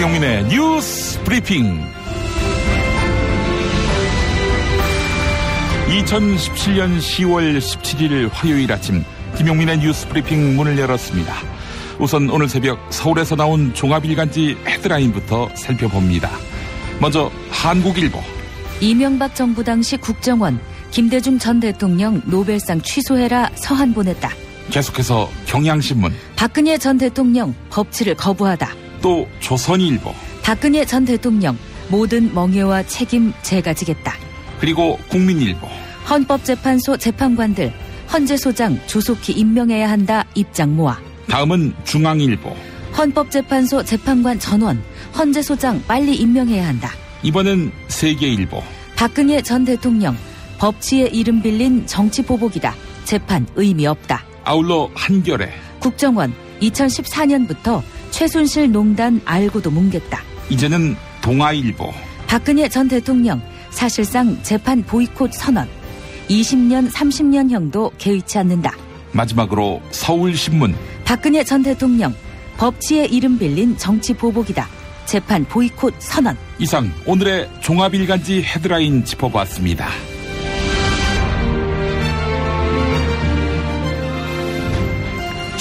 김용민의 뉴스 브리핑. 2017년 10월 17일 화요일 아침 김용민의 뉴스 브리핑 문을 열었습니다. 우선 오늘 새벽 서울에서 나온 종합일간지 헤드라인부터 살펴봅니다. 먼저 한국일보. 이명박 정부 당시 국정원 김대중 전 대통령 노벨상 취소해라 서한 보냈다. 계속해서 경향신문. 박근혜 전 대통령 법치를 거부하다. 또 조선일보. 박근혜 전 대통령 모든 멍해와 책임 제가 지겠다. 그리고 국민일보. 헌법재판소 재판관들 헌재 소장 조속히 임명해야 한다 입장 모아. 다음은 중앙일보. 헌법재판소 재판관 전원 헌재 소장 빨리 임명해야 한다. 이번엔 세계일보. 박근혜 전 대통령 법치의 이름 빌린 정치 보복이다. 재판 의미 없다. 아울러 한겨레. 국정원 2014년부터 최순실 농단 알고도 뭉갰다. 이제는 동아일보. 박근혜 전 대통령 사실상 재판 보이콧 선언. 20년 30년형도 개의치 않는다. 마지막으로 서울신문. 박근혜 전 대통령 법치의 이름 빌린 정치 보복이다. 재판 보이콧 선언. 이상 오늘의 종합일간지 헤드라인 짚어봤습니다.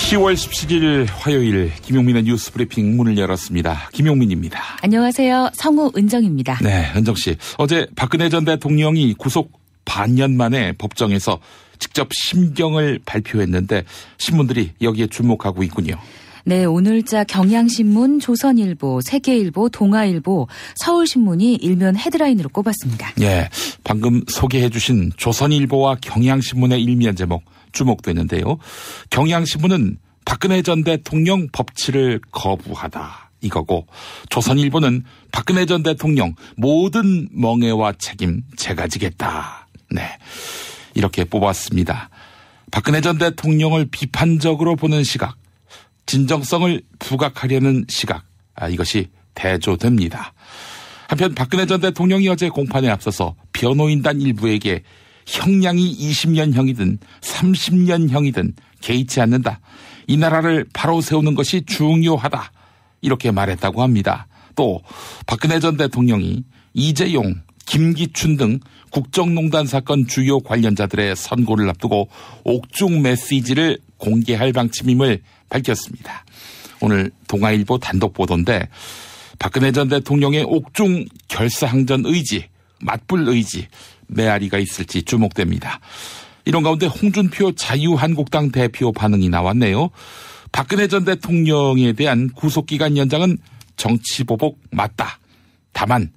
(10월 17일) 화요일 김용민의 뉴스 브리핑 문을 열었습니다. 김용민입니다. 안녕하세요. 성우 은정입니다. 네, 은정씨. 어제 박근혜 전 대통령이 구속 반년 만에 법정에서 직접 심경을 발표했는데 신문들이 여기에 주목하고 있군요. 네, 오늘자 경향신문, 조선일보, 세계일보, 동아일보, 서울신문이 일면 헤드라인으로 꼽았습니다. 예, 방금 소개해 주신 조선일보와 경향신문의 일면 제목 주목되는데요. 경향신문은 박근혜 전 대통령 법치를 거부하다 이거고, 조선일보는 박근혜 전 대통령 모든 멍해와 책임 제가 지겠다. 네, 이렇게 뽑았습니다. 박근혜 전 대통령을 비판적으로 보는 시각, 진정성을 부각하려는 시각, 이것이 대조됩니다. 한편 박근혜 전 대통령이 어제 공판에 앞서서 변호인단 일부에게 형량이 20년형이든 30년형이든 개의치 않는다. 이 나라를 바로 세우는 것이 중요하다. 이렇게 말했다고 합니다. 또 박근혜 전 대통령이 이재용, 김기춘 등 국정농단 사건 주요 관련자들의 선고를 앞두고 옥중 메시지를 공개할 방침임을 밝혔습니다. 오늘 동아일보 단독 보도인데 박근혜 전 대통령의 옥중 결사항전 의지, 맞불 의지, 메아리가 있을지 주목됩니다. 이런 가운데 홍준표 자유한국당 대표 반응이 나왔네요. 박근혜 전 대통령에 대한 구속기간 연장은 정치보복 맞다. 다만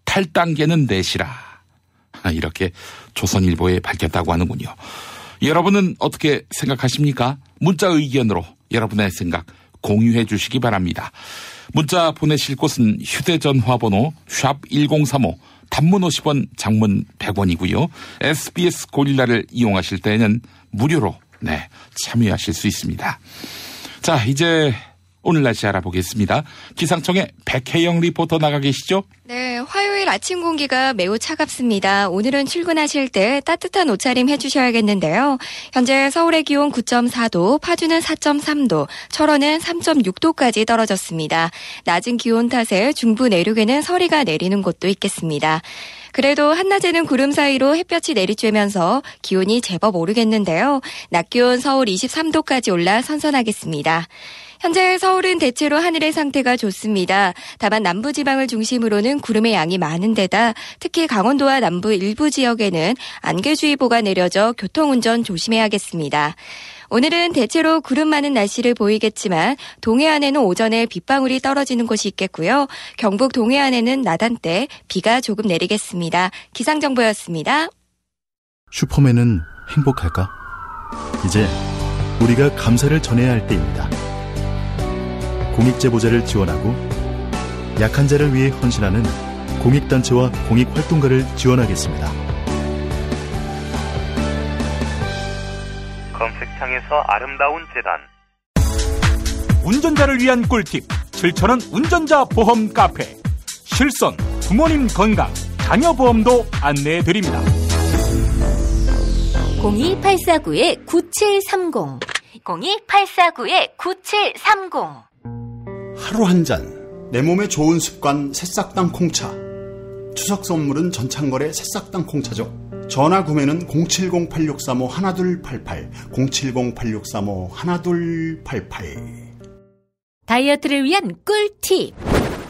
탈당계는 내시라. 이렇게 조선일보에 밝혔다고 하는군요. 여러분은 어떻게 생각하십니까? 문자 의견으로 여러분의 생각 공유해 주시기 바랍니다. 문자 보내실 곳은 휴대전화 번호 샵1035, 단문 50원, 장문 100원이고요. SBS 고릴라를 이용하실 때는 무료로 참여하실 수 있습니다. 자, 이제 오늘 날씨 알아보겠습니다. 기상청의 백혜영 리포터 나가 계시죠? 네, 화요일 아침 공기가 매우 차갑습니다. 오늘은 출근하실 때 따뜻한 옷차림 해주셔야겠는데요. 현재 서울의 기온 9.4도, 파주는 4.3도, 철원은 3.6도까지 떨어졌습니다. 낮은 기온 탓에 중부 내륙에는 서리가 내리는 곳도 있겠습니다. 그래도 한낮에는 구름 사이로 햇볕이 내리쬐면서 기온이 제법 오르겠는데요. 낮 기온 서울 23도까지 올라 선선하겠습니다. 현재 서울은 대체로 하늘의 상태가 좋습니다. 다만 남부지방을 중심으로는 구름의 양이 많은 데다 특히 강원도와 남부 일부 지역에는 안개주의보가 내려져 교통운전 조심해야겠습니다. 오늘은 대체로 구름 많은 날씨를 보이겠지만 동해안에는 오전에 빗방울이 떨어지는 곳이 있겠고요. 경북 동해안에는 낮한때 비가 조금 내리겠습니다. 기상정보였습니다. 슈퍼맨은 행복할까? 이제 우리가 감사를 전해야 할 때입니다. 공익제보자를 지원하고 약한 자를 위해 헌신하는 공익단체와 공익활동가를 지원하겠습니다. 검색창에서 아름다운 재단. 운전자를 위한 꿀팁 7,000원 운전자 보험 카페. 실손, 부모님 건강, 자녀 보험도 안내해드립니다. 02849-9730 02849-9730 하루 한 잔 내 몸에 좋은 습관 새싹당 콩차. 추석 선물은 전창걸의 새싹당 콩차죠. 전화 구매는 070-8635-1288, 070-8635-1288. 다이어트를 위한 꿀팁.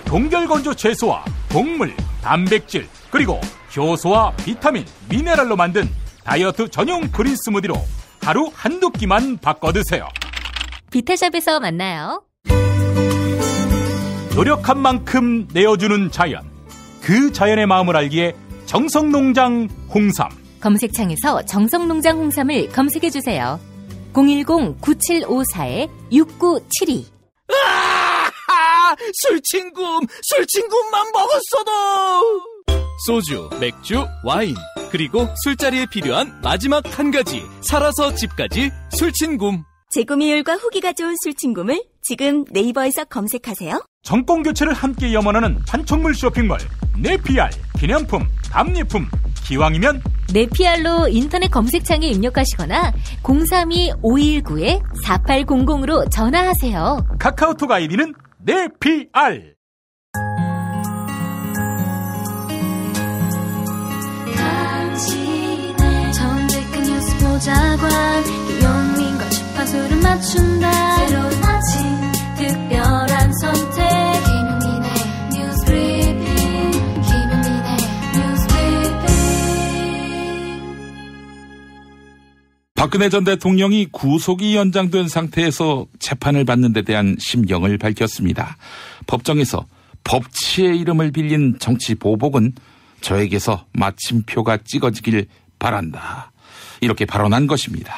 동결건조 채소와 곡물, 단백질, 그리고 효소와 비타민, 미네랄로 만든 다이어트 전용 그린 스무디로 하루 한두 끼만 바꿔 드세요. 비타샵에서 만나요. 노력한 만큼 내어주는 자연. 그 자연의 마음을 알기에 정성농장 홍삼. 검색창에서 정성농장 홍삼을 검색해주세요. 010-9754-6972. 술친굼만 먹었어도! 소주, 맥주, 와인, 그리고 술자리에 필요한 마지막 한 가지, 살아서 집까지 술친굼. 재구매율과 후기가 좋은 술친굼을 지금 네이버에서 검색하세요. 정권 교체를 함께 염원하는 판촉물 쇼핑몰 네피알. 기념품, 답례품, 기왕이면 네피알로 인터넷 검색창에 입력하시거나 032-519-4800으로 전화하세요. 카카오톡 아이디는 네피알. 당신의 정직한 뉴스 보좌관 김용민과 주파수를 맞춘다. 새로운 아침 특별한 선택 김용민의 뉴스 브리핑. 김용민의 뉴스 브리핑. 박근혜 전 대통령이 구속이 연장된 상태에서 재판을 받는 데 대한 심경을 밝혔습니다. 법정에서 법치의 이름을 빌린 정치 보복은 저에게서 마침표가 찍어지길 바란다. 이렇게 발언한 것입니다.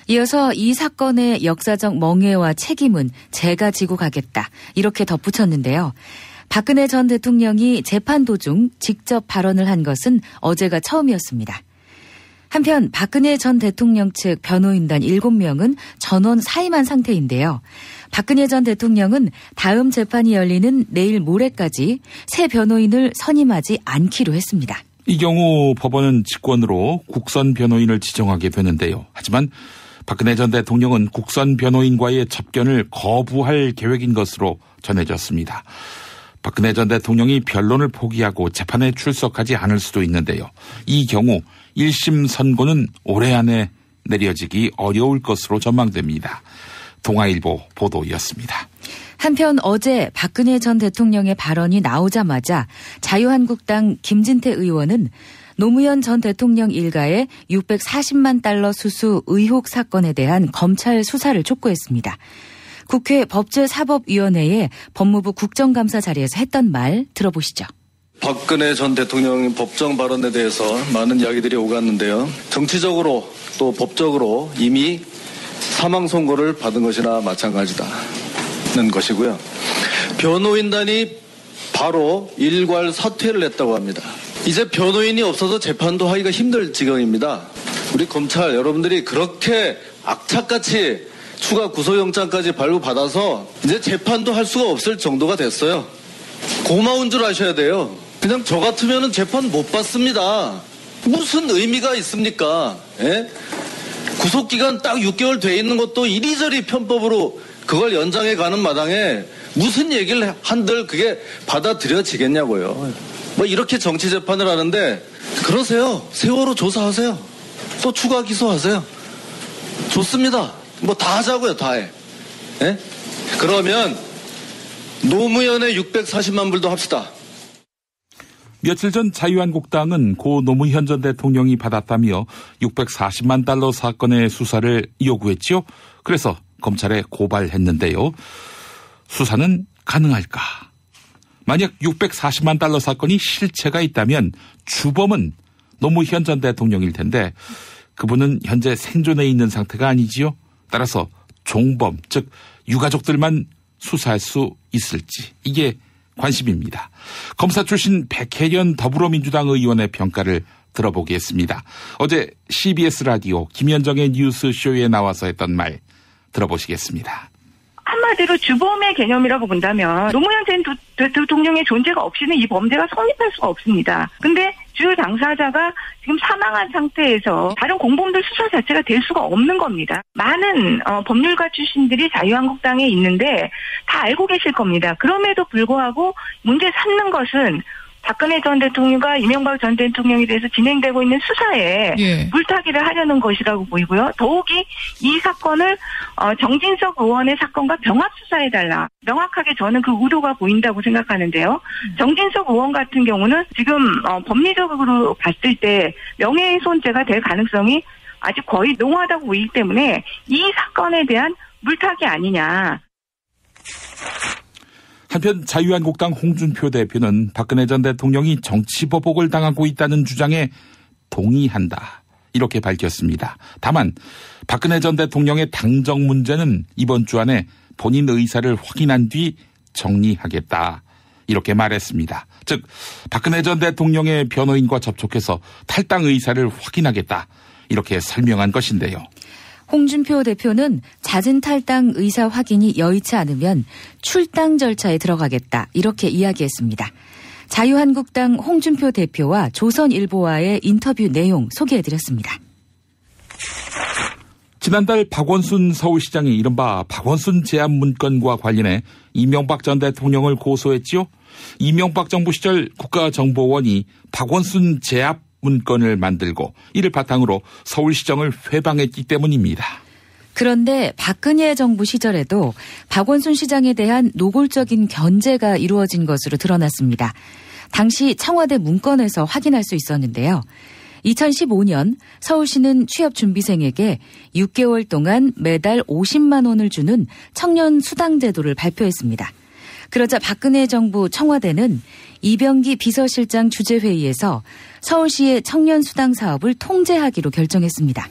이어서 이 사건의 역사적 멍해와 책임은 제가 지고 가겠다. 이렇게 덧붙였는데요. 박근혜 전 대통령이 재판 도중 직접 발언을 한 것은 어제가 처음이었습니다. 한편 박근혜 전 대통령 측 변호인단 7명은 전원 사임한 상태인데요. 박근혜 전 대통령은 다음 재판이 열리는 내일 모레까지 새 변호인을 선임하지 않기로 했습니다. 이 경우 법원은 직권으로 국선 변호인을 지정하게 되는데요. 하지만 박근혜 전 대통령은 국선 변호인과의 접견을 거부할 계획인 것으로 전해졌습니다. 박근혜 전 대통령이 변론을 포기하고 재판에 출석하지 않을 수도 있는데요. 이 경우 1심 선고는 올해 안에 내려지기 어려울 것으로 전망됩니다. 동아일보 보도였습니다. 한편 어제 박근혜 전 대통령의 발언이 나오자마자 자유한국당 김진태 의원은 노무현 전 대통령 일가의 640만 달러 수수 의혹 사건에 대한 검찰 수사를 촉구했습니다. 국회 법제사법위원회의 법무부 국정감사 자리에서 했던 말 들어보시죠. 박근혜 전 대통령 법정 발언에 대해서 많은 이야기들이 오갔는데요. 정치적으로 또 법적으로 이미 사망 선고를 받은 것이나 마찬가지다는 것이고요. 변호인단이 바로 일괄 사퇴를 했다고 합니다. 이제 변호인이 없어서 재판도 하기가 힘들 지경입니다. 우리 검찰 여러분들이 그렇게 악착같이 추가 구속영장까지 발부받아서 이제 재판도 할 수가 없을 정도가 됐어요. 고마운 줄 아셔야 돼요. 그냥 저 같으면 재판 못 받습니다. 무슨 의미가 있습니까? 예? 구속기간 딱 6개월 돼 있는 것도 이리저리 편법으로 그걸 연장해 가는 마당에 무슨 얘기를 한들 그게 받아들여지겠냐고요. 뭐 이렇게 정치 재판을 하는데 그러세요. 세월호 조사하세요. 또 추가 기소하세요. 좋습니다. 뭐 다 하자고요. 다 해. 예? 그러면 노무현의 640만 불도 합시다. 며칠 전 자유한국당은 고 노무현 전 대통령이 받았다며 640만 달러 사건의 수사를 요구했지요. 그래서 검찰에 고발했는데요. 수사는 가능할까? 만약 640만 달러 사건이 실체가 있다면 주범은 노무현 전 대통령일 텐데 그분은 현재 생존해 있는 상태가 아니지요. 따라서 종범, 즉 유가족들만 수사할 수 있을지 이게 관심입니다. 검사 출신 백혜련 더불어민주당 의원의 평가를 들어보겠습니다. 어제 CBS 라디오 김현정의 뉴스쇼에 나와서 했던 말 들어보시겠습니다. 한마디로 주범의 개념이라고 본다면 노무현 전 대통령의 존재가 없이는 이 범죄가 성립할 수가 없습니다. 근데 주 당사자가 지금 사망한 상태에서 다른 공범들 수사 자체가 될 수가 없는 겁니다. 많은 법률가 출신들이 자유한국당에 있는데 다 알고 계실 겁니다. 그럼에도 불구하고 문제 삼는 것은 박근혜 전 대통령과 이명박 전 대통령에 대해서 진행되고 있는 수사에 물타기를 하려는 것이라고 보이고요. 더욱이 이 사건을 정진석 의원의 사건과 병합 수사해달라. 명확하게 저는 그 의도가 보인다고 생각하는데요. 정진석 의원 같은 경우는 지금 법리적으로 봤을 때 명예훼손죄가 될 가능성이 아직 거의 농후하다고 보이기 때문에 이 사건에 대한 물타기 아니냐. 한편 자유한국당 홍준표 대표는 박근혜 전 대통령이 정치보복을 당하고 있다는 주장에 동의한다. 이렇게 밝혔습니다. 다만 박근혜 전 대통령의 당정 문제는 이번 주 안에 본인 의사를 확인한 뒤 정리하겠다. 이렇게 말했습니다. 즉 박근혜 전 대통령의 변호인과 접촉해서 탈당 의사를 확인하겠다. 이렇게 설명한 것인데요. 홍준표 대표는 잦은 탈당 의사 확인이 여의치 않으면 출당 절차에 들어가겠다. 이렇게 이야기했습니다. 자유한국당 홍준표 대표와 조선일보와의 인터뷰 내용 소개해드렸습니다. 지난달 박원순 서울시장이 이른바 박원순 제압 문건과 관련해 이명박 전 대통령을 고소했지요. 이명박 정부 시절 국가정보원이 박원순 제압 문건을 만들고 이를 바탕으로 서울시정을 회방했기 때문입니다. 그런데 박근혜 정부 시절에도 박원순 시장에 대한 노골적인 견제가 이루어진 것으로 드러났습니다. 당시 청와대 문건에서 확인할 수 있었는데요. 2015년 서울시는 취업준비생에게 6개월 동안 매달 50만 원을 주는 청년 수당 제도를 발표했습니다. 그러자 박근혜 정부 청와대는 이병기 비서실장 주재회의에서 서울시의 청년 수당 사업을 통제하기로 결정했습니다.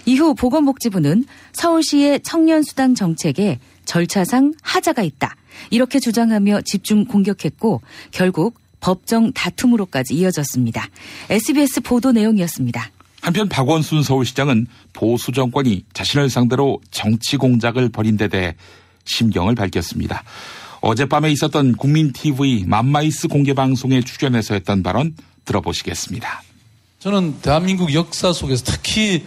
이후 보건복지부는 서울시의 청년 수당 정책에 절차상 하자가 있다. 이렇게 주장하며 집중 공격했고 결국 법정 다툼으로까지 이어졌습니다. SBS 보도 내용이었습니다. 한편 박원순 서울시장은 보수 정권이 자신을 상대로 정치 공작을 벌인 데 대해 심경을 밝혔습니다. 어젯밤에 있었던 국민TV 맘마이스 공개방송에 출연해서 했던 발언 들어보시겠습니다. 저는 대한민국 역사 속에서 특히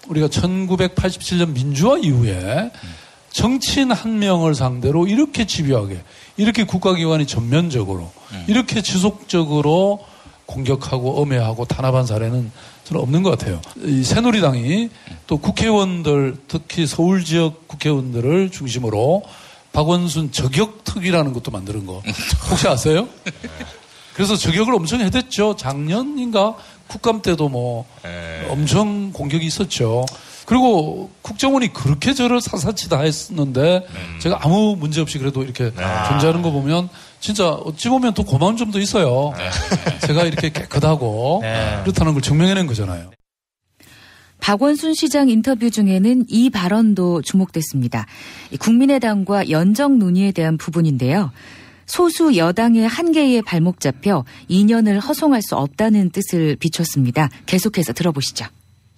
우리가 1987년 민주화 이후에 정치인 한 명을 상대로 이렇게 집요하게 이렇게 국가기관이 전면적으로 이렇게 지속적으로 공격하고 엄해하고 탄압한 사례는 저는 없는 것 같아요. 이 새누리당이 또 국회의원들 특히 서울 지역 국회의원들을 중심으로 박원순 저격특위라는 것도 만드는 거 혹시 아세요? 그래서 저격을 엄청 해댔죠. 작년인가 국감 때도 뭐 엄청 공격이 있었죠. 그리고 국정원이 그렇게 저를 사사치 다 했었는데 제가 아무 문제 없이 그래도 이렇게 존재하는 거 보면 진짜 어찌 보면 또 고마운 점도 있어요. 제가 이렇게 깨끗하고 그렇다는 걸 증명해낸 거잖아요. 박원순 시장 인터뷰 중에는 이 발언도 주목됐습니다. 국민의당과 연정 논의에 대한 부분인데요. 소수 여당의 한계에 발목 잡혀 2년을 허송할 수 없다는 뜻을 비췄습니다. 계속해서 들어보시죠.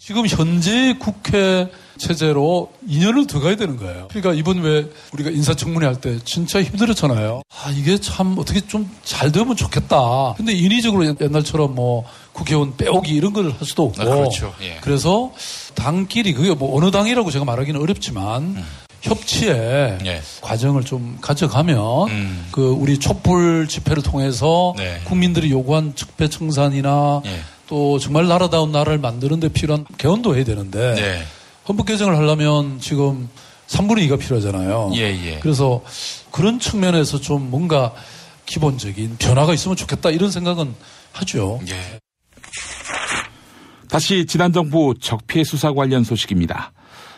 지금 현재 국회 체제로 2년을 더 가야 되는 거예요. 그러니까 이번 왜 우리가 인사청문회 할 때 진짜 힘들었잖아요. 이게 참 어떻게 좀 잘 되면 좋겠다. 근데 인위적으로 옛날처럼 뭐 국회의원 빼오기 이런 걸 할 수도 없고. 그렇죠. 예. 그래서 당끼리 그게 뭐 어느 당이라고 제가 말하기는 어렵지만 협치의 과정을 좀 가져가면 그 우리 촛불 집회를 통해서 국민들이 요구한 적폐청산이나 또 정말 나라다운 나라를 만드는 데 필요한 개헌도 해야 되는데 헌법 개정을 하려면 지금 3분의 2가 필요하잖아요. 그래서 그런 측면에서 좀 뭔가 기본적인 변화가 있으면 좋겠다 이런 생각은 하죠. 다시 지난 정부 적폐 수사 관련 소식입니다.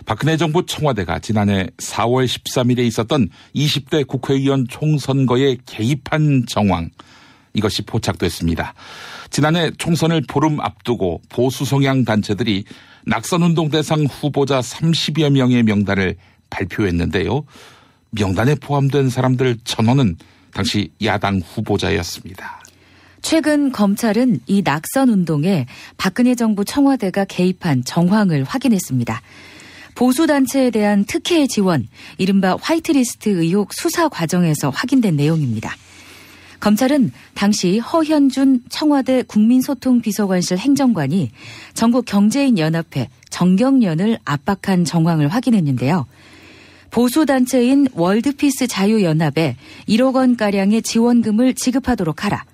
박근혜 정부 청와대가 지난해 4월 13일에 있었던 20대 국회의원 총선거에 개입한 정황, 이것이 포착됐습니다. 지난해 총선을 보름 앞두고 보수 성향 단체들이 낙선운동 대상 후보자 30여 명의 명단을 발표했는데요. 명단에 포함된 사람들 전원은 당시 야당 후보자였습니다. 최근 검찰은 이 낙선운동에 박근혜 정부 청와대가 개입한 정황을 확인했습니다. 보수단체에 대한 특혜 지원, 이른바 화이트리스트 의혹 수사 과정에서 확인된 내용입니다. 검찰은 당시 허현준 청와대 국민소통비서관실 행정관이 전국경제인연합회 정경련을 압박한 정황을 확인했는데요. 보수단체인 월드피스 자유연합에 1억 원가량의 지원금을 지급하도록 하라.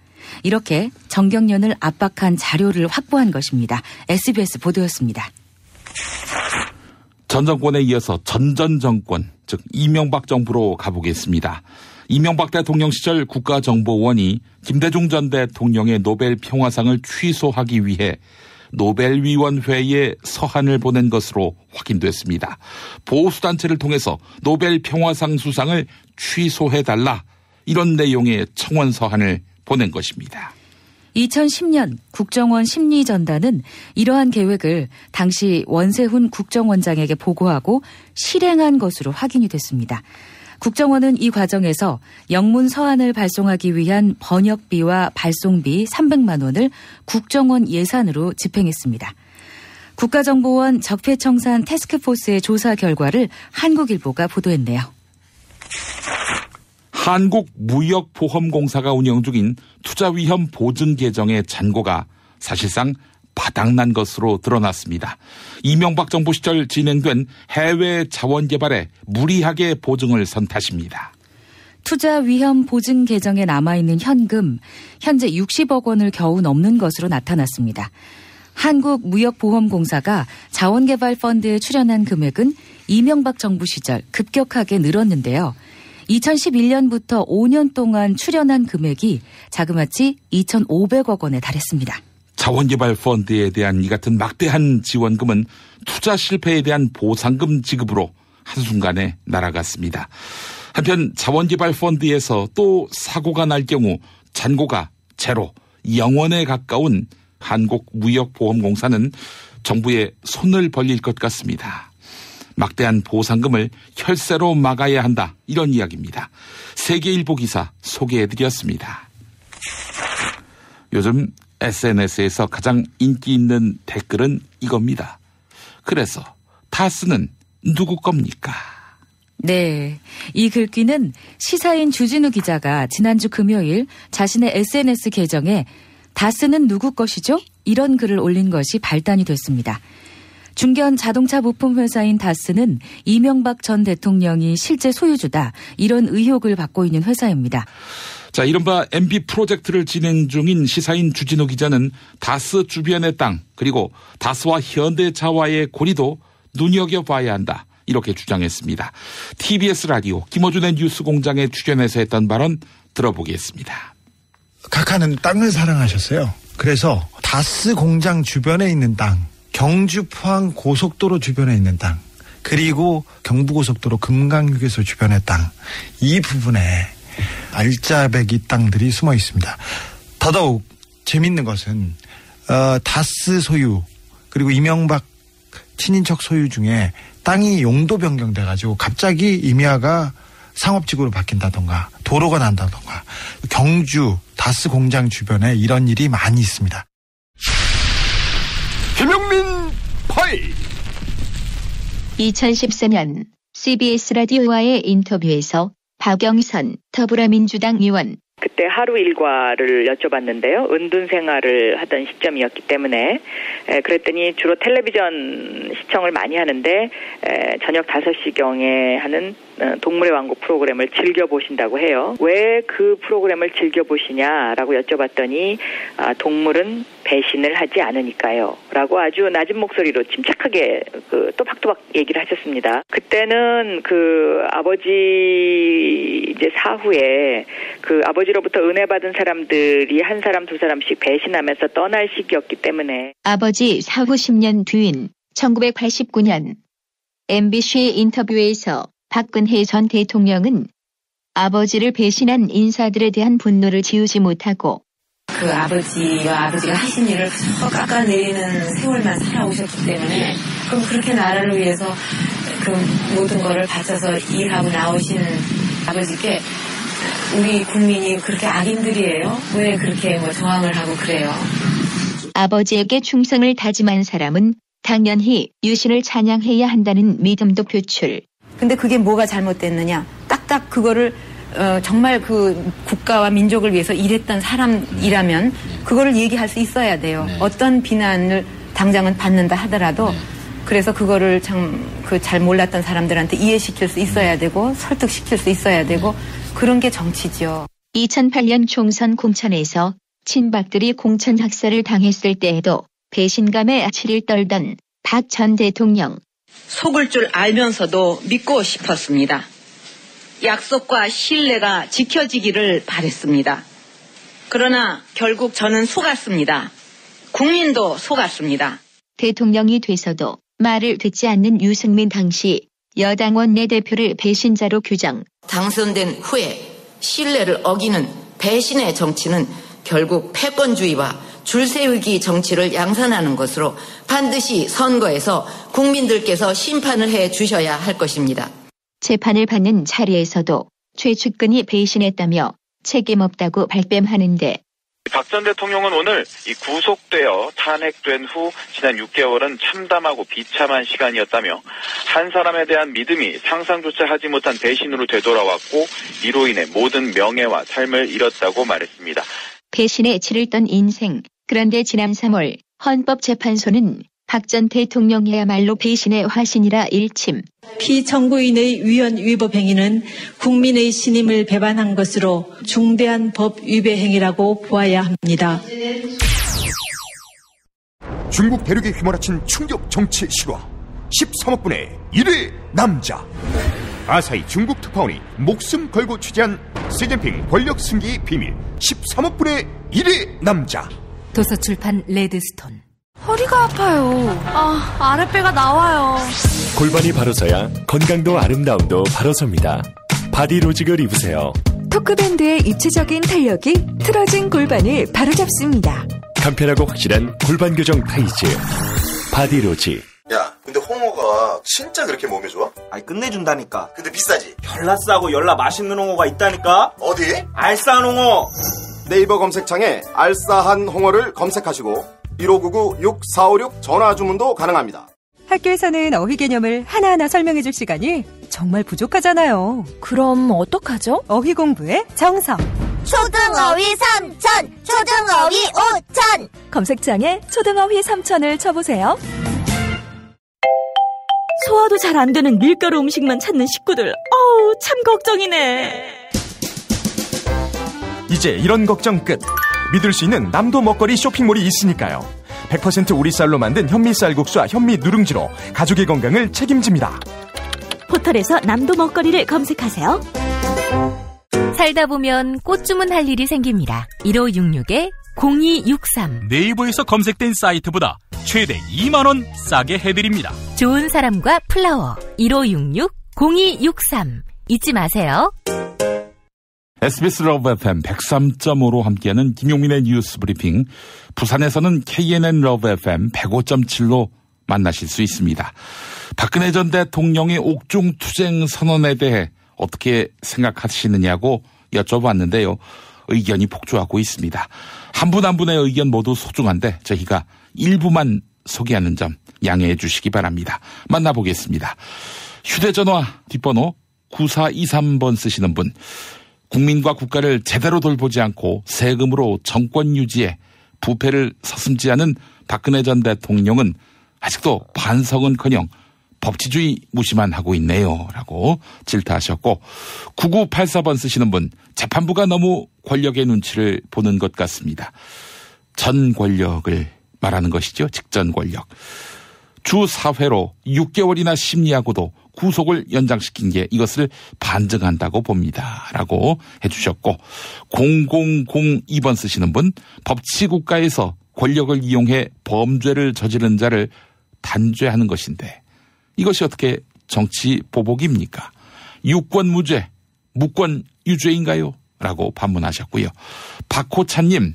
이렇게 정경련을 압박한 자료를 확보한 것입니다. SBS 보도였습니다. 전 정권에 이어서 전전 정권, 즉 이명박 정부로 가보겠습니다. 이명박 대통령 시절 국가정보원이 김대중 전 대통령의 노벨 평화상을 취소하기 위해 노벨위원회에 서한을 보낸 것으로 확인됐습니다. 보수단체를 통해서 노벨 평화상 수상을 취소해달라, 이런 내용의 청원 서한을 보낸 것입니다. 2010년 국정원 심리전단은 이러한 계획을 당시 원세훈 국정원장에게 보고하고 실행한 것으로 확인이 됐습니다. 국정원은 이 과정에서 영문 서한을 발송하기 위한 번역비와 발송비 300만 원을 국정원 예산으로 집행했습니다. 국가정보원 적폐청산 태스크포스의 조사 결과를 한국일보가 보도했네요. 한국무역보험공사가 운영 중인 투자위험 보증 계정의 잔고가 사실상 바닥난 것으로 드러났습니다. 이명박 정부 시절 진행된 해외 자원 개발에 무리하게 보증을 선 탓입니다. 투자 위험 보증 계정에 남아있는 현금 현재 60억 원을 겨우 넘는 것으로 나타났습니다. 한국무역보험공사가 자원개발펀드에 출연한 금액은 이명박 정부 시절 급격하게 늘었는데요. 2011년부터 5년 동안 출연한 금액이 자그마치 2,500억 원에 달했습니다. 자원개발펀드에 대한 이 같은 막대한 지원금은 투자 실패에 대한 보상금 지급으로 한순간에 날아갔습니다. 한편 자원개발펀드에서 또 사고가 날 경우 잔고가 제로, 0원에 가까운 한국무역보험공사는 정부에 손을 벌릴 것 같습니다. 막대한 보상금을 혈세로 막아야 한다, 이런 이야기입니다. 세계일보 기사 소개해드렸습니다. 요즘 SNS에서 가장 인기 있는 댓글은 이겁니다. 그래서 다스는 누구 겁니까? 네, 이 글귀는 시사인 주진우 기자가 지난주 금요일 자신의 SNS 계정에 다스는 누구 것이죠? 이런 글을 올린 것이 발단이 됐습니다. 중견 자동차 부품 회사인 다스는 이명박 전 대통령이 실제 소유주다, 이런 의혹을 받고 있는 회사입니다. 자, 이른바 MB 프로젝트를 진행 중인 시사인 주진우 기자는 다스 주변의 땅, 그리고 다스와 현대차와의 고리도 눈여겨봐야 한다, 이렇게 주장했습니다. TBS 라디오 김어준의 뉴스공장에 출연해서 했던 발언 들어보겠습니다. 각하는 땅을 사랑하셨어요. 그래서 다스 공장 주변에 있는 땅, 경주 포항 고속도로 주변에 있는 땅, 그리고 경부고속도로 금강휴게소 주변의 땅, 이 부분에 알짜배기 땅들이 숨어 있습니다. 더더욱 재밌는 것은 다스 소유, 그리고 이명박 친인척 소유 중에 땅이 용도 변경돼가지고 갑자기 임야가 상업지구로 바뀐다던가 도로가 난다던가 경주 다스 공장 주변에 이런 일이 많이 있습니다. 김용민 파이. 2014년 CBS 라디오와의 인터뷰에서 박영선 더불어민주당 의원, 그때 하루 일과를 여쭤봤는데요. 은둔 생활을 하던 시점이었기 때문에 그랬더니 주로 텔레비전 시청을 많이 하는데 저녁 5시경에 하는 동물의 왕국 프로그램을 즐겨보신다고 해요. 왜 그 프로그램을 즐겨보시냐라고 여쭤봤더니 동물은 배신을 하지 않으니까요 라고 아주 낮은 목소리로 침착하게 또박또박 얘기를 하셨습니다. 그때는 그 아버지 이제 사후에 그 아버지로부터 은혜 받은 사람들이 한 사람 두 사람씩 배신하면서 떠날 시기였기 때문에 아버지 사후 10년 뒤인 1989년 MBC 인터뷰에서 박근혜 전 대통령은 아버지를 배신한 인사들에 대한 분노를 지우지 못하고 그 아버지가 하신 일을 그저 깎아내리는 세월만 살아오셨기 때문에 그럼 그렇게 나라를 위해서 그 모든 거를 바쳐서 일하고 나오신 아버지께 우리 국민이 그렇게 악인들이에요? 왜 그렇게 저항을 하고 그래요? 아버지에게 충성을 다짐한 사람은 당연히 유신을 찬양해야 한다는 믿음도 표출. 근데 그게 뭐가 잘못됐느냐? 딱딱 그거를 정말 그 국가와 민족을 위해서 일했던 사람이라면 그거를 얘기할 수 있어야 돼요. 어떤 비난을 당장은 받는다 하더라도 그래서 그거를 잘 몰랐던 사람들한테 이해시킬 수 있어야 되고 설득시킬 수 있어야 되고 그런 게 정치죠. 2008년 총선 공천에서 친박들이 공천 학살을 당했을 때에도 배신감에 아치를 떨던 박 전 대통령. 속을 줄 알면서도 믿고 싶었습니다. 약속과 신뢰가 지켜지기를 바랬습니다. 그러나 결국 저는 속았습니다. 국민도 속았습니다. 대통령이 돼서도 말을 듣지 않는 유승민 당시 여당 원내대표를 배신자로 규정. 당선된 후에 신뢰를 어기는 배신의 정치는 결국 패권주의와 줄세우기 정치를 양산하는 것으로 반드시 선거에서 국민들께서 심판을 해 주셔야 할 것입니다. 재판을 받는 자리에서도 최측근이 배신했다며 책임없다고 발뺌하는데 박 전 대통령은 오늘 구속되어 탄핵된 후 지난 6개월은 참담하고 비참한 시간이었다며 한 사람에 대한 믿음이 상상조차 하지 못한 배신으로 되돌아왔고 이로 인해 모든 명예와 삶을 잃었다고 말했습니다. 배신에 치를 떤 인생. 그런데 지난 3월 헌법재판소는 박 전 대통령이야말로 배신의 화신이라 일침. 피청구인의 위헌 위법 행위는 국민의 신임을 배반한 것으로 중대한 법 위배 행위라고 보아야 합니다. 중국 대륙에 휘몰아친 충격 정치 실화. 13억 분의 1위 남자. 아사히 중국 특파원이 목숨 걸고 취재한 시진핑 권력 승기의 비밀. 13억 분의 1위 남자. 도서출판 레드스톤. 허리가 아파요. 아랫배가 나와요. 골반이 바로 서야 건강도 아름다움도 바로 섭니다. 바디로직을 입으세요. 토크밴드의 입체적인 탄력이 틀어진 골반을 바로잡습니다. 간편하고 확실한 골반 교정 타이즈. 바디로직. 야, 근데 홍어가 진짜 그렇게 몸에 좋아? 아니 끝내준다니까. 근데 비싸지? 열나 싸고 열나 맛있는 홍어가 있다니까. 어디? 알싸한 홍어. 네이버 검색창에 알싸한 홍어를 검색하시고 1599-6456 전화 주문도 가능합니다. 학교에서는 어휘 개념을 하나하나 설명해줄 시간이 정말 부족하잖아요. 그럼 어떡하죠? 어휘 공부의 정석. 초등어휘 3000, 초등어휘 5000. 검색창에 초등어휘 3000을 쳐보세요. 소화도 잘 안 되는 밀가루 음식만 찾는 식구들. 참 걱정이네. 이제 이런 걱정 끝. 믿을 수 있는 남도 먹거리 쇼핑몰이 있으니까요. 100% 우리쌀로 만든 현미 쌀국수와 현미 누룽지로 가족의 건강을 책임집니다. 포털에서 남도 먹거리를 검색하세요. 살다 보면 꽃 주문할 일이 생깁니다. 1566-0263. 네이버에서 검색된 사이트보다 최대 2만원 싸게 해드립니다. 좋은 사람과 플라워. 1566-0263. 잊지 마세요. SBS 러브 FM 103.5로 함께하는 김용민의 뉴스 브리핑. 부산에서는 KNN 러브 FM 105.7로 만나실 수 있습니다. 박근혜 전 대통령의 옥중 투쟁 선언에 대해 어떻게 생각하시느냐고 여쭤봤는데요. 의견이 폭주하고 있습니다. 한 분 한 분의 의견 모두 소중한데 저희가 일부만 소개하는 점 양해해 주시기 바랍니다. 만나보겠습니다. 휴대전화 뒷번호 9423번 쓰시는 분. 국민과 국가를 제대로 돌보지 않고 세금으로 정권 유지에 부패를 서슴지 않은 박근혜 전 대통령은 아직도 반성은커녕 법치주의 무시만 하고 있네요. 라고 질타하셨고 9984번 쓰시는 분. 재판부가 너무 권력의 눈치를 보는 것 같습니다. 전 권력을 말하는 것이죠. 직전 권력. 주 4회로 6개월이나 심리하고도 구속을 연장시킨 게 이것을 반증한다고 봅니다. 라고 해주셨고 0002번 쓰시는 분. 법치국가에서 권력을 이용해 범죄를 저지른 자를 단죄하는 것인데 이것이 어떻게 정치 보복입니까? 유권무죄, 무권 유죄인가요? 라고 반문하셨고요. 박호찬님.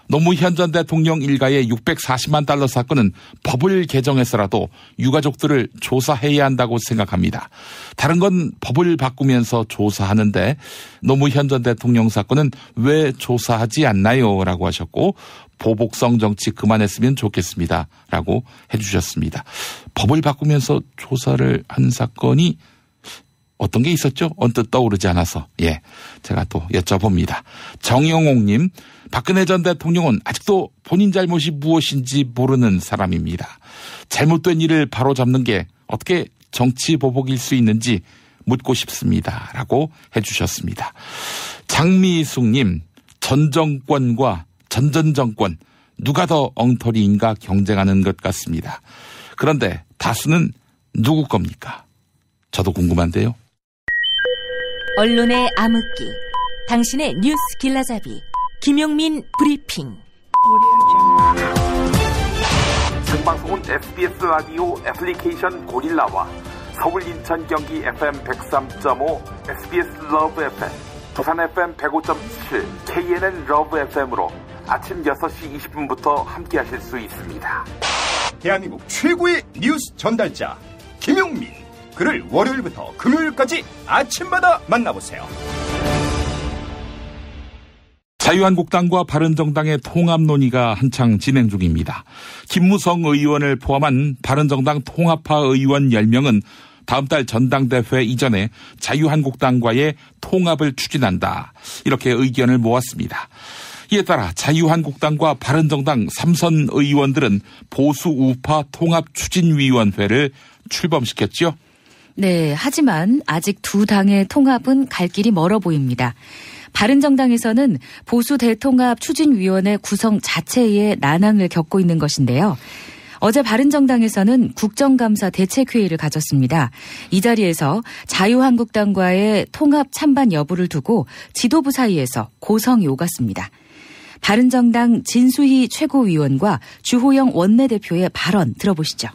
노무현 전 대통령 일가의 640만 달러 사건은 법을 개정해서라도 유가족들을 조사해야 한다고 생각합니다. 다른 건 법을 바꾸면서 조사하는데 노무현 전 대통령 사건은 왜 조사하지 않나요? 라고 하셨고 보복성 정치 그만했으면 좋겠습니다. 라고 해주셨습니다. 법을 바꾸면서 조사를 한 사건이 어떤 게 있었죠? 언뜻 떠오르지 않아서 예, 제가 또 여쭤봅니다. 정영옥님, 박근혜 전 대통령은 아직도 본인 잘못이 무엇인지 모르는 사람입니다. 잘못된 일을 바로잡는 게 어떻게 정치 보복일 수 있는지 묻고 싶습니다. 라고 해주셨습니다. 장미숙님, 전 정권과 전전 정권 누가 더 엉터리인가 경쟁하는 것 같습니다. 그런데 다수는 누구 겁니까? 저도 궁금한데요. 언론의 암흑기, 당신의 뉴스 길라잡이, 김용민 브리핑. 생방송은 SBS 라디오 애플리케이션 고릴라와 서울, 인천, 경기 FM 103.5 SBS 러브 FM, 부산 FM 105.7 KNN 러브 FM으로 아침 6시 20분부터 함께 하실 수 있습니다. 대한민국 최고의 뉴스 전달자 김용민, 그를 월요일부터 금요일까지 아침마다 만나보세요. 자유한국당과 바른정당의 통합 논의가 한창 진행 중입니다. 김무성 의원을 포함한 바른정당 통합파 의원 10명은 다음 달 전당대회 이전에 자유한국당과의 통합을 추진한다, 이렇게 의견을 모았습니다. 이에 따라 자유한국당과 바른정당 3선 의원들은 보수 우파 통합추진위원회를 출범시켰죠. 네, 하지만 아직 두 당의 통합은 갈 길이 멀어 보입니다. 바른정당에서는 보수 대통합 추진위원회 구성 자체에 난항을 겪고 있는 것인데요. 어제 바른정당에서는 국정감사 대책회의를 가졌습니다. 이 자리에서 자유한국당과의 통합 찬반 여부를 두고 지도부 사이에서 고성이 오갔습니다. 바른정당 진수희 최고위원과 주호영 원내대표의 발언 들어보시죠.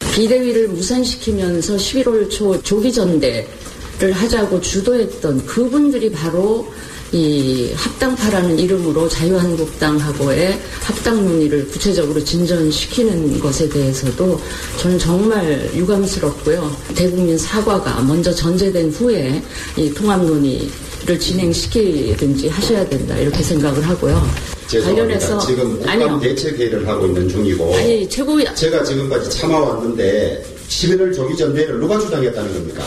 비대위를 무산시키면서 11월 초 조기전대를 하자고 주도했던 그분들이 바로 이 합당파라는 이름으로 자유한국당하고의 합당 논의를 구체적으로 진전시키는 것에 대해서도 저는 정말 유감스럽고요. 대국민 사과가 먼저 전제된 후에 이 통합 논의를 진행시키든지 하셔야 된다, 이렇게 생각을 하고요. 관련해서 지금 국감 대책회의를 하고 있는 중이고, 아니, 제가 지금까지 참아왔는데 11월 조기전대를 누가 주장했다는 겁니까?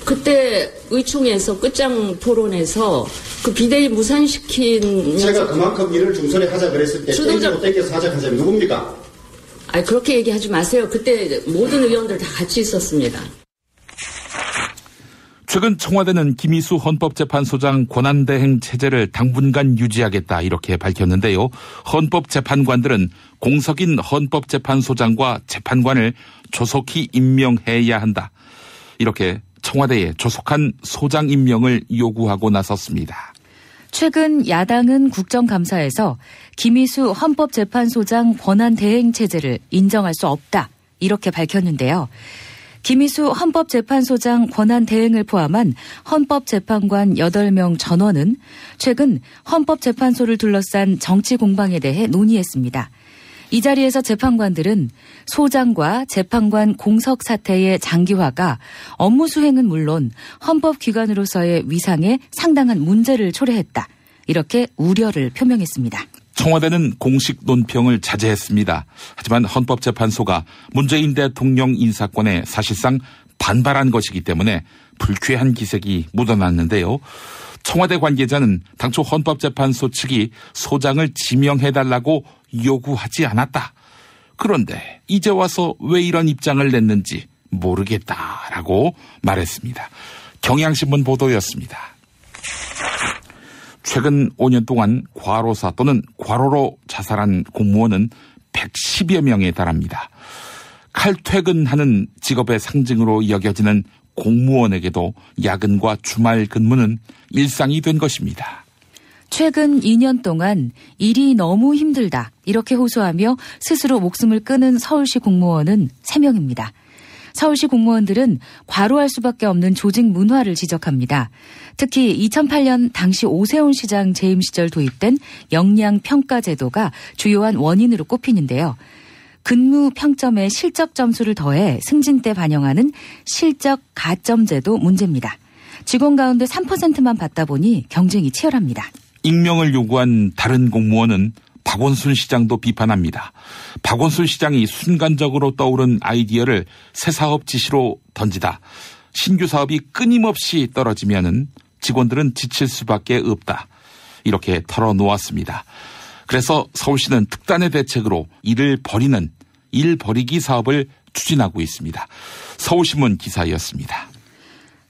그때 의총에서 끝장 토론에서 그 비대위 무산시킨 제가 그만큼 일을 중선에 하자 그랬을 때 땡겨서 하자 사람이 누굽니까? 아니, 그렇게 얘기하지 마세요. 그때 모든 의원들 다 같이 있었습니다. 최근 청와대는 김희수 헌법재판소장 권한대행 체제를 당분간 유지하겠다, 이렇게 밝혔는데요. 헌법재판관들은 공석인 헌법재판소장과 재판관을 조속히 임명해야 한다, 이렇게 청와대에 조속한 소장 임명을 요구하고 나섰습니다. 최근 야당은 국정감사에서 김희수 헌법재판소장 권한대행 체제를 인정할 수 없다, 이렇게 밝혔는데요. 김희수 헌법재판소장 권한대행을 포함한 헌법재판관 8명 전원은 최근 헌법재판소를 둘러싼 정치 공방에 대해 논의했습니다. 이 자리에서 재판관들은 소장과 재판관 공석 사태의 장기화가 업무 수행은 물론 헌법기관으로서의 위상에 상당한 문제를 초래했다, 이렇게 우려를 표명했습니다. 청와대는 공식 논평을 자제했습니다. 하지만 헌법재판소가 문재인 대통령 인사권에 사실상 반발한 것이기 때문에 불쾌한 기색이 묻어났는데요. 청와대 관계자는 당초 헌법재판소 측이 소장을 지명해달라고 요구하지 않았다. 그런데 이제 와서 왜 이런 입장을 냈는지 모르겠다라고 말했습니다. 경향신문 보도였습니다. 최근 5년 동안 과로사 또는 과로로 자살한 공무원은 110여 명에 달합니다. 칼퇴근하는 직업의 상징으로 여겨지는 공무원에게도 야근과 주말 근무는 일상이 된 것입니다. 최근 2년 동안 일이 너무 힘들다, 이렇게 호소하며 스스로 목숨을 끊은 서울시 공무원은 3명입니다. 서울시 공무원들은 과로할 수밖에 없는 조직 문화를 지적합니다. 특히 2008년 당시 오세훈 시장 재임 시절 도입된 역량평가 제도가 주요한 원인으로 꼽히는데요. 근무 평점에 실적 점수를 더해 승진 때 반영하는 실적 가점제도 문제입니다. 직원 가운데 3%만 받다 보니 경쟁이 치열합니다. 익명을 요구한 다른 공무원은 박원순 시장도 비판합니다. 박원순 시장이 순간적으로 떠오른 아이디어를 새 사업 지시로 던지다 신규 사업이 끊임없이 떨어지면은 직원들은 지칠 수밖에 없다. 이렇게 털어놓았습니다. 그래서 서울시는 특단의 대책으로 일을 버리는 일 버리기 사업을 추진하고 있습니다. 서울신문 기사였습니다.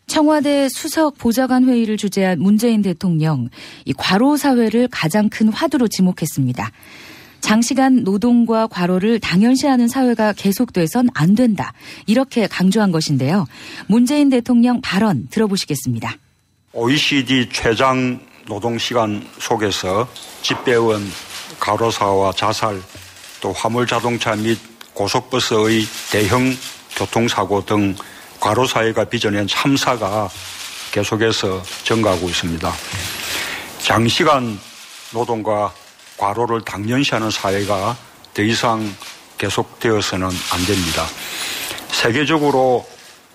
청와대 수석 보좌관 회의를 주재한 문재인 대통령, 이 과로 사회를 가장 큰 화두로 지목했습니다. 장시간 노동과 과로를 당연시하는 사회가 계속돼선 안 된다. 이렇게 강조한 것인데요. 문재인 대통령 발언 들어보시겠습니다. OECD 최장 노동시간 속에서 집배원, 과로사와 자살, 또 화물자동차 및 고속버스의 대형 교통사고 등 과로사회가 빚어낸 참사가 계속해서 증가하고 있습니다. 장시간 노동과 과로를 당연시하는 사회가 더 이상 계속되어서는 안 됩니다. 세계적으로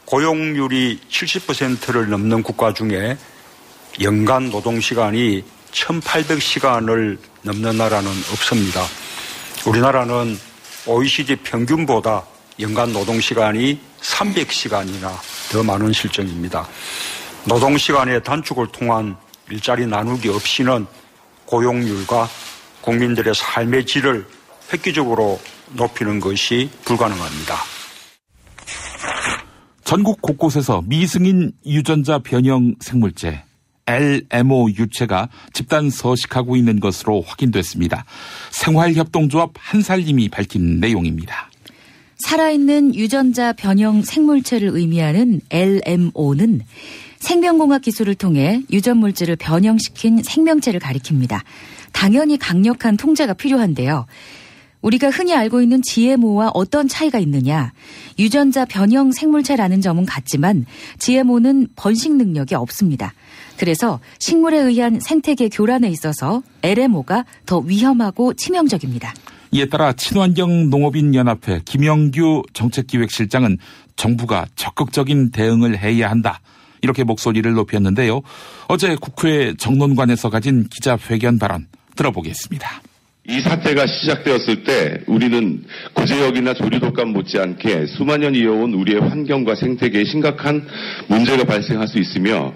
고용률이 70%를 넘는 국가 중에 연간 노동시간이 1,800시간을 넘는 나라는 없습니다. 우리나라는 OECD 평균보다 연간 노동시간이 300시간이나 더 많은 실정입니다. 노동시간의 단축을 통한 일자리 나누기 없이는 고용률과 국민들의 삶의 질을 획기적으로 높이는 것이 불가능합니다. 전국 곳곳에서 미승인 유전자 변형 생물체 LMO 유체가 집단 서식하고 있는 것으로 확인됐습니다. 생활협동조합 한살림이 밝힌 내용입니다. 살아있는 유전자 변형 생물체를 의미하는 LMO는 생명공학 기술을 통해 유전물질을 변형시킨 생명체를 가리킵니다. 당연히 강력한 통제가 필요한데요. 우리가 흔히 알고 있는 GMO와 어떤 차이가 있느냐? 유전자 변형 생물체라는 점은 같지만 GMO는 번식 능력이 없습니다. 그래서 식물에 의한 생태계 교란에 있어서 LMO가 더 위험하고 치명적입니다. 이에 따라 친환경농업인연합회 김영규 정책기획실장은 정부가 적극적인 대응을 해야 한다. 이렇게 목소리를 높였는데요. 어제 국회 정론관에서 가진 기자회견 발언 들어보겠습니다. 이 사태가 시작되었을 때 우리는 구제역이나 조류독감 못지않게 수만 년 이어온 우리의 환경과 생태계에 심각한 문제가 발생할 수 있으며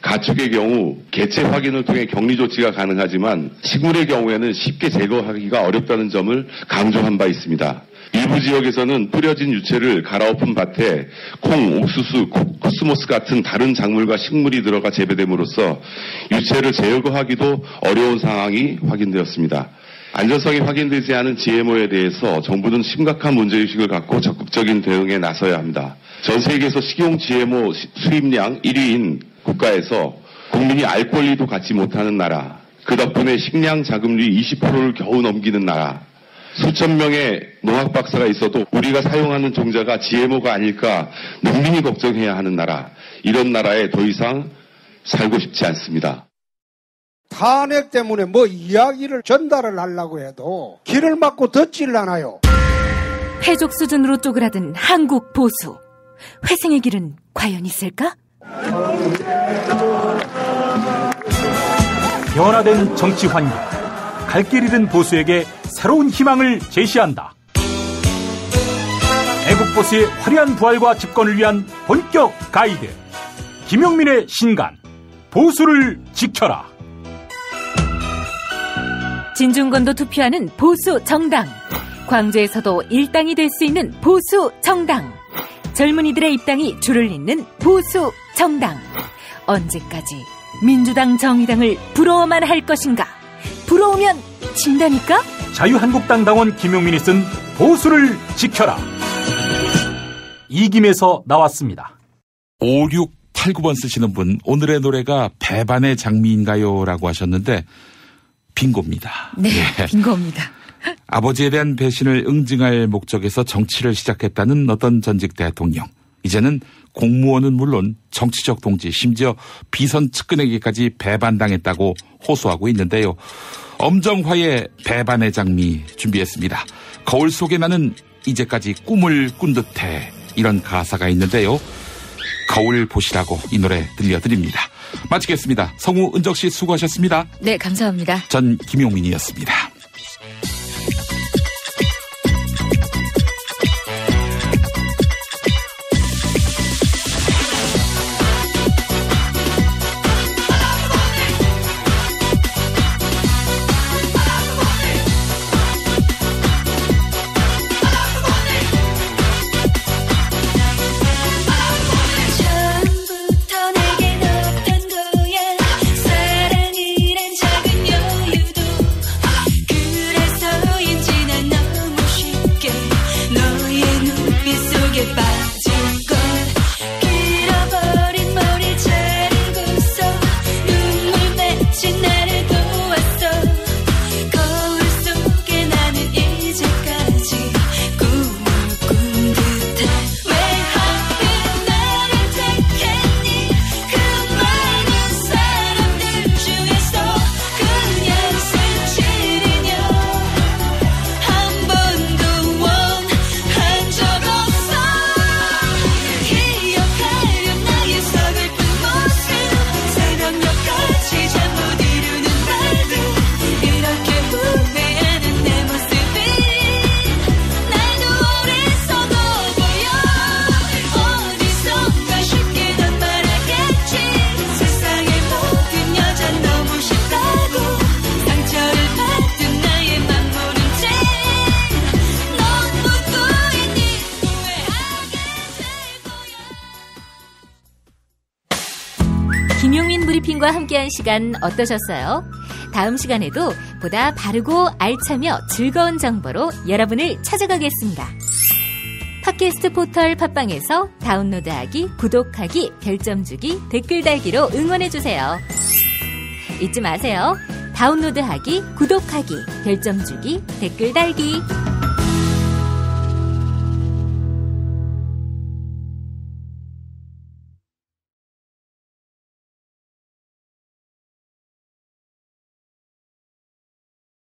가축의 경우 개체 확인을 통해 격리 조치가 가능하지만 식물의 경우에는 쉽게 제거하기가 어렵다는 점을 강조한 바 있습니다. 일부 지역에서는 뿌려진 유체를 갈아엎은 밭에 콩, 옥수수, 코스모스 같은 다른 작물과 식물이 들어가 재배됨으로써 유체를 제거하기도 어려운 상황이 확인되었습니다. 안전성이 확인되지 않은 GMO에 대해서 정부는 심각한 문제의식을 갖고 적극적인 대응에 나서야 합니다. 전 세계에서 식용 GMO 수입량 1위인 국가에서 국민이 알 권리도 갖지 못하는 나라, 그 덕분에 식량 자급률 20%를 겨우 넘기는 나라, 수천 명의 농학 박사가 있어도 우리가 사용하는 종자가 GMO가 아닐까 농민이 걱정해야 하는 나라, 이런 나라에 더 이상 살고 싶지 않습니다. 탄핵 때문에 뭐 이야기를 전달을 하려고 해도 길을 막고 듣질 않아요. 패족 수준으로 쪼그라든 한국 보수. 회생의 길은 과연 있을까? 변화된 정치 환경, 갈 길 잃은 보수에게 새로운 희망을 제시한다. 애국 보수의 화려한 부활과 집권을 위한 본격 가이드, 김용민의 신간, 보수를 지켜라. 진중권도 투표하는 보수 정당. 광주에서도 일당이 될 수 있는 보수 정당. 젊은이들의 입당이 줄을 잇는 보수 정당. 언제까지 민주당 정의당을 부러워만 할 것인가? 부러우면 진다니까? 자유한국당 당원 김용민이 쓴 보수를 지켜라. 이김에서 나왔습니다. 5689번 쓰시는 분, 오늘의 노래가 배반의 장미인가요? 라고 하셨는데 빙고입니다. 네, 예. 빙고입니다. 아버지에 대한 배신을 응징할 목적에서 정치를 시작했다는 어떤 전직 대통령. 이제는 공무원은 물론 정치적 동지, 심지어 비선 측근에게까지 배반당했다고 호소하고 있는데요. 엄정화의 배반의 장미 준비했습니다. 거울 속에 나는 이제까지 꿈을 꾼 듯해, 이런 가사가 있는데요. 거울 보시라고 이 노래 들려드립니다. 마치겠습니다. 성우 은정 씨 수고하셨습니다. 네, 감사합니다. 전 김용민이었습니다. 시진핑과 함께한 시간 어떠셨어요? 다음 시간에도 보다 바르고 알차며 즐거운 정보로 여러분을 찾아가겠습니다. 팟캐스트 포털 팟빵에서 다운로드하기, 구독하기, 별점 주기, 댓글 달기로 응원해주세요. 잊지 마세요. 다운로드하기, 구독하기, 별점 주기, 댓글 달기.